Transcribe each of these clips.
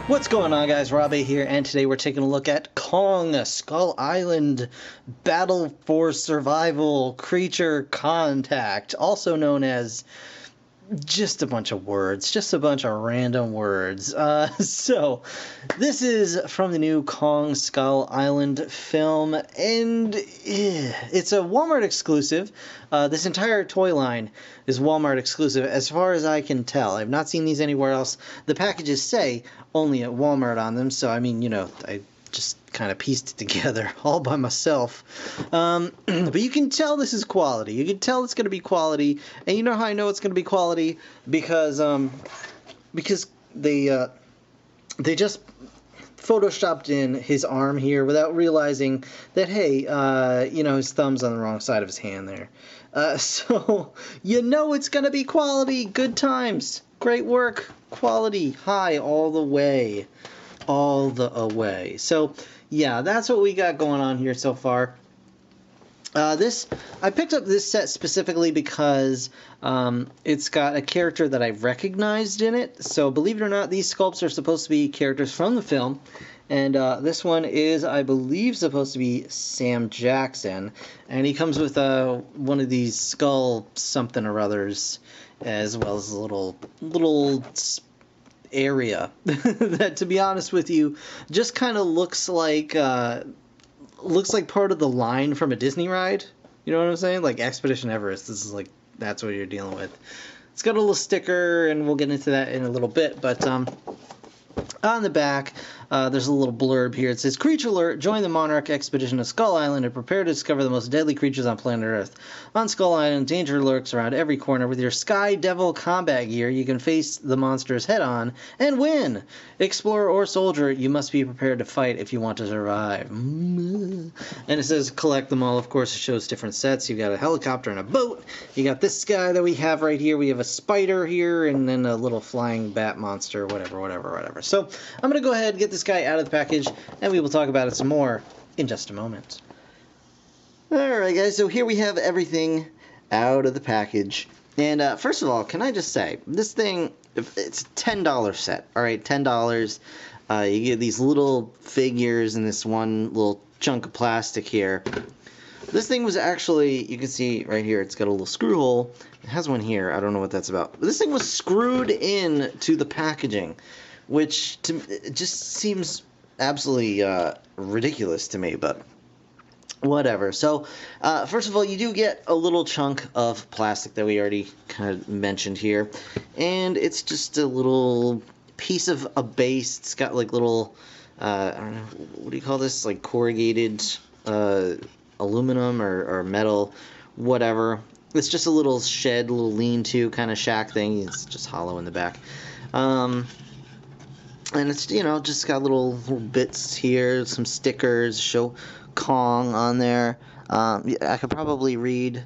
What's going on, guys? Rob A here, and today we're taking a look at Kong Skull Island Battle for Survival Creature Contact, also known as just a bunch of words, just a bunch of random words. So, this is from the new Kong Skull Island film, and it's a Walmart exclusive. This entire toy line is Walmart exclusive, as far as I can tell. I've not seen these anywhere else. The packages say only at Walmart on them, so I mean, you know, I just kind of pieced it together all by myself. But you can tell this is quality. You can tell it's going to be quality, and you know how I know it's going to be quality? Because they just photoshopped in his arm here without realizing that, hey, you know, his thumb's on the wrong side of his hand there. So you know it's going to be quality. Good times. Great work. Quality. High all the way. All the way. So yeah, that's what we got going on here so far. I picked up this set specifically because it's got a character that I've recognized in it. So believe it or not, these sculpts are supposed to be characters from the film. And this one is, I believe, supposed to be Sam Jackson. And he comes with one of these skull something or others, as well as a little area that, to be honest with you, just kind of looks like part of the line from a Disney ride. You know what I'm saying? Like Expedition Everest. This is like, that's what you're dealing with. It's got a little sticker, and we'll get into that in a little bit, but on the back, there's a little blurb here. It says, "Creature alert, join the Monarch expedition to Skull Island and prepare to discover the most deadly creatures on planet Earth. On Skull Island, danger lurks around every corner. With your Sky Devil combat gear, you can face the monsters head-on and win. Explorer or soldier, you must be prepared to fight if you want to survive." And it says collect them all. Of course, it shows different sets. You've got a helicopter and a boat. You got this guy that we have right here. We have a spider here, and then a little flying bat monster, whatever. So I'm going to go ahead and get this guy out of the package, and we will talk about it some more in just a moment. Alright guys, so here we have everything out of the package. And first of all, can I just say, this thing, it's a $10 set, alright, $10. You get these little figures and this one little chunk of plastic here. This thing was actually, you can see right here, it's got a little screw hole. It has one here, I don't know what that's about. But this thing was screwed in to the packaging, which it just seems absolutely ridiculous to me, but whatever. So, first of all, you do get a little chunk of plastic that we already kind of mentioned here, and it's just a little piece of a base. It's got like little, I don't know, what do you call this? Like corrugated aluminum or metal, whatever. It's just a little shed, little lean-to kind of shack thing. It's just hollow in the back. And it's, you know, just got little bits here, some stickers, show Kong on there. I could probably read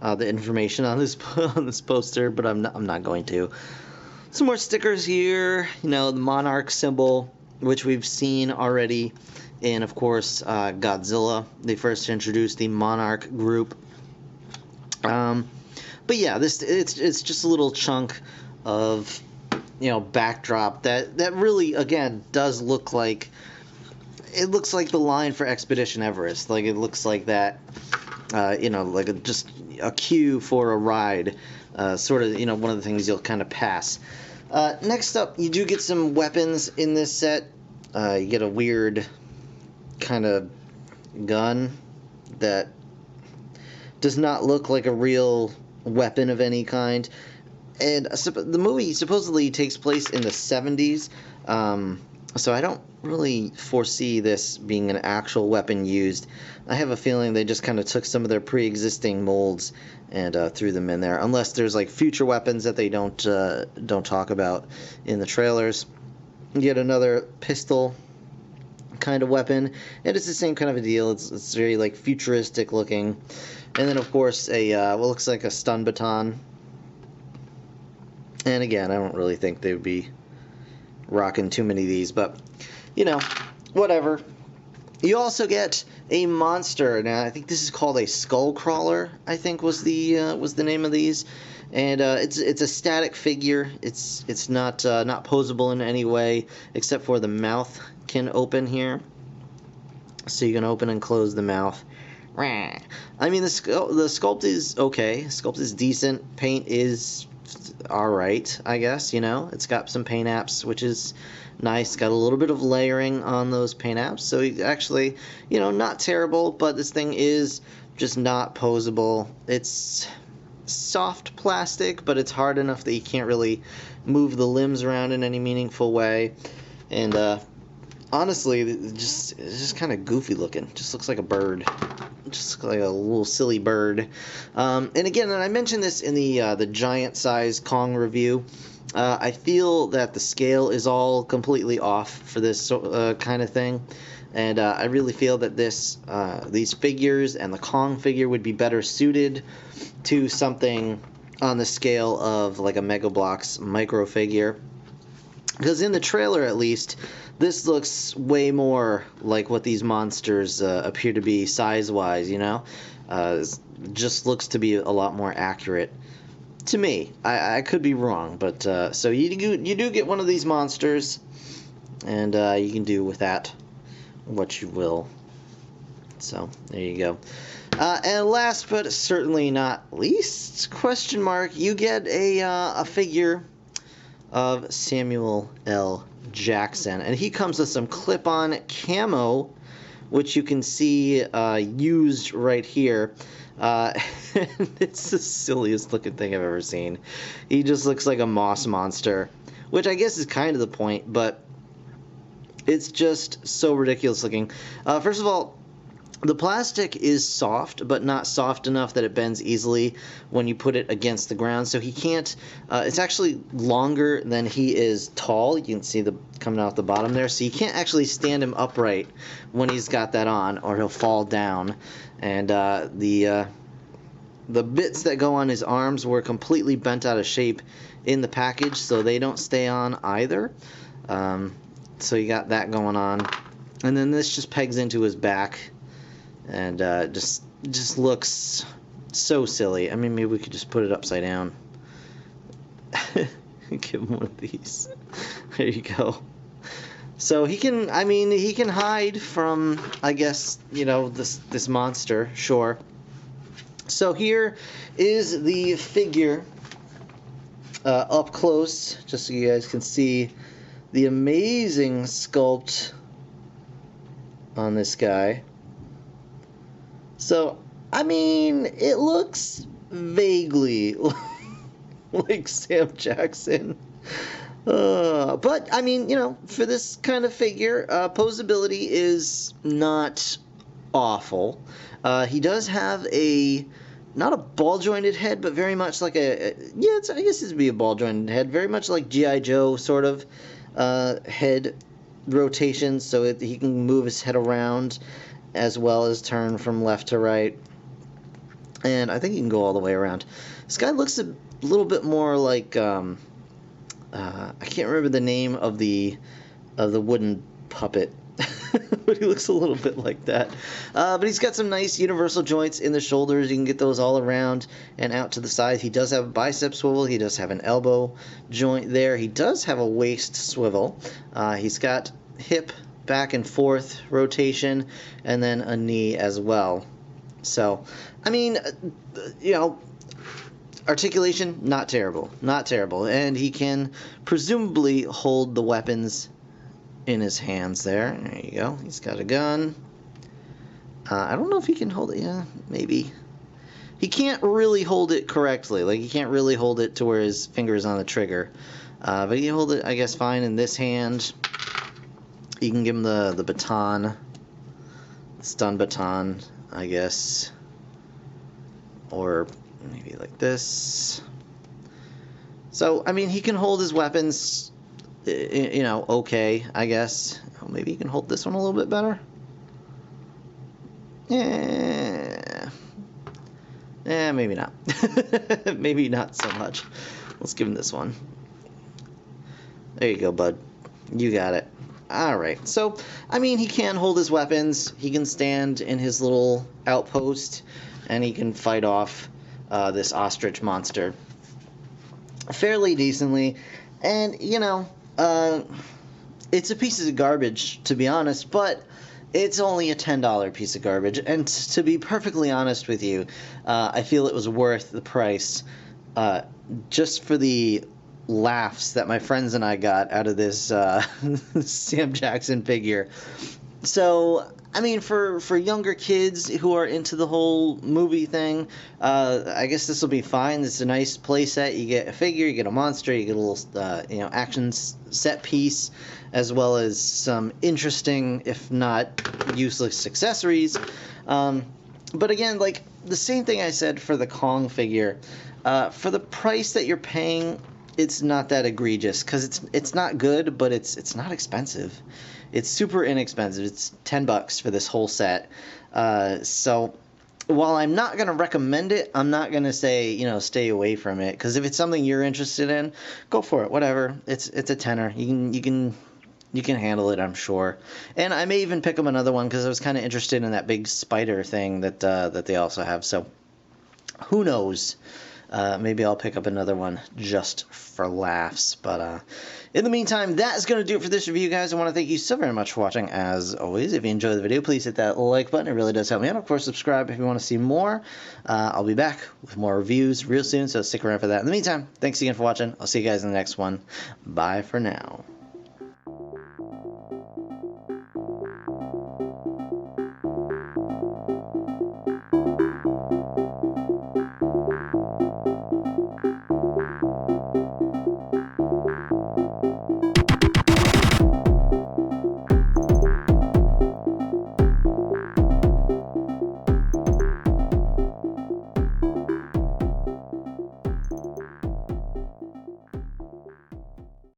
the information on this poster, but I'm not going to. Some more stickers here, you know, the Monarch symbol, which we've seen already in, of course, Godzilla. They first introduced the Monarch group. But yeah, it's just a little chunk of, you know, backdrop that really, again, does look like, it looks like the line for Expedition Everest. Like, it looks like that, you know, like just a queue for a ride, sort of, you know, one of the things you'll kind of pass. Next up, you do get some weapons in this set. You get a weird kind of gun that does not look like a real weapon of any kind. And the movie supposedly takes place in the 70s, so I don't really foresee this being an actual weapon used. I have a feeling they just kind of took some of their pre-existing molds and threw them in there, unless there's like future weapons that they don't talk about in the trailers. You get another pistol kind of weapon, and it's the same kind of a deal. It's very like futuristic looking, and then of course a what looks like a stun baton. And again, I don't really think they would be rocking too many of these, but, you know, whatever. You also get a monster. Now I think this is called a skull crawler. I think was the name of these, and it's a static figure. It's not posable in any way except for the mouth can open here, so you can open and close the mouth. I mean the sculpt is okay. Sculpt is decent. Paint is all right, I guess. It's got some paint apps, which is nice. Got a little bit of layering on those paint apps, so actually, not terrible. But this thing is just not posable. It's soft plastic, but it's hard enough that you can't really move the limbs around in any meaningful way. And honestly, it's just kind of goofy looking. Just looks like a bird. Just like a little silly bird. And again, and I mentioned this in the giant size Kong review. I feel that the scale is all completely off for this kind of thing, and I really feel that these figures and the Kong figure would be better suited to something on the scale of like a Mega Bloks micro figure. Because in the trailer, at least, this looks way more like what these monsters appear to be size-wise, just looks to be a lot more accurate to me. I could be wrong, but so you do get one of these monsters, and you can do with that what you will. So there you go. And last but certainly not least, you get a figure of Samuel L. Jackson, and he comes with some clip-on camo, which you can see used right here. It's the silliest looking thing I've ever seen. He just looks like a moss monster, which I guess is kind of the point, but it's just so ridiculous looking. First of all, the plastic is soft, but not soft enough that it bends easily when you put it against the ground. So he can't, it's actually longer than he is tall. You can see coming out the bottom there. So you can't actually stand him upright when he's got that on, or he'll fall down. And the bits that go on his arms were completely bent out of shape in the package, so they don't stay on either. So you got that going on. And then this just pegs into his back. And just looks so silly. I mean, maybe we could just put it upside down. Give him one of these. There you go. So he can hide from, I guess, this monster, sure. So here is the figure up close, just so you guys can see the amazing sculpt on this guy. So, I mean, it looks vaguely like Sam Jackson. But, I mean, for this kind of figure, posability is not awful. He does have not a ball-jointed head, but very much like I guess this would be a ball-jointed head, very much like G.I. Joe sort of head rotation, so he can move his head around as well as turn from left to right. And I think he can go all the way around. This guy looks a little bit more like I can't remember the name of the wooden puppet, but he looks a little bit like that. But he's got some nice universal joints in the shoulders. You can get those all around and out to the sides. He does have a bicep swivel. He does have an elbow joint there. He does have a waist swivel. He's got hip back and forth rotation, and then a knee as well. So, I mean, articulation, not terrible. And he can presumably hold the weapons in his hands there. There you go. He's got a gun. I don't know if he can hold it. Yeah, maybe. He can't really hold it correctly. Like, he can't really hold it to where his finger is on the trigger. But he can hold it, I guess, fine in this hand. You can give him the baton, stun baton, I guess, or maybe like this. So, I mean, he can hold his weapons, okay, I guess. Oh, maybe he can hold this one a little bit better. Yeah, maybe not. Maybe not so much. Let's give him this one. There you go, bud. You got it. Alright, so, I mean, he can hold his weapons. He can stand in his little outpost, and he can fight off this ostrich monster fairly decently. And, you know, it's a piece of garbage, to be honest, but it's only a $10 piece of garbage. And to be perfectly honest with you, I feel it was worth the price just for the laughs that my friends and I got out of this Sam Jackson figure. So, I mean, for younger kids who are into the whole movie thing, I guess this will be fine. It's a nice play set. You get a figure, you get a monster, you get a little, you know, action set piece, as well as some interesting, if not useless, accessories. But again, like the same thing I said for the Kong figure, for the price that you're paying, it's not that egregious because it's not good, but it's not expensive. It's super inexpensive. It's $10 for this whole set. So while I'm not going to recommend it, I'm not going to say, you know, stay away from it, because if it's something you're interested in, go for it. Whatever. It's a tenner. You can handle it, I'm sure. And I may even pick up another one because I was kind of interested in that big spider thing that they also have. So who knows? Maybe I'll pick up another one just for laughs. But in the meantime, that is going to do it for this review, guys. I want to thank you so very much for watching. As always, if you enjoyed the video, please hit that like button. It really does help me out. Of course, subscribe if you want to see more. I'll be back with more reviews real soon, so stick around for that. In the meantime, thanks again for watching. I'll see you guys in the next one. Bye for now.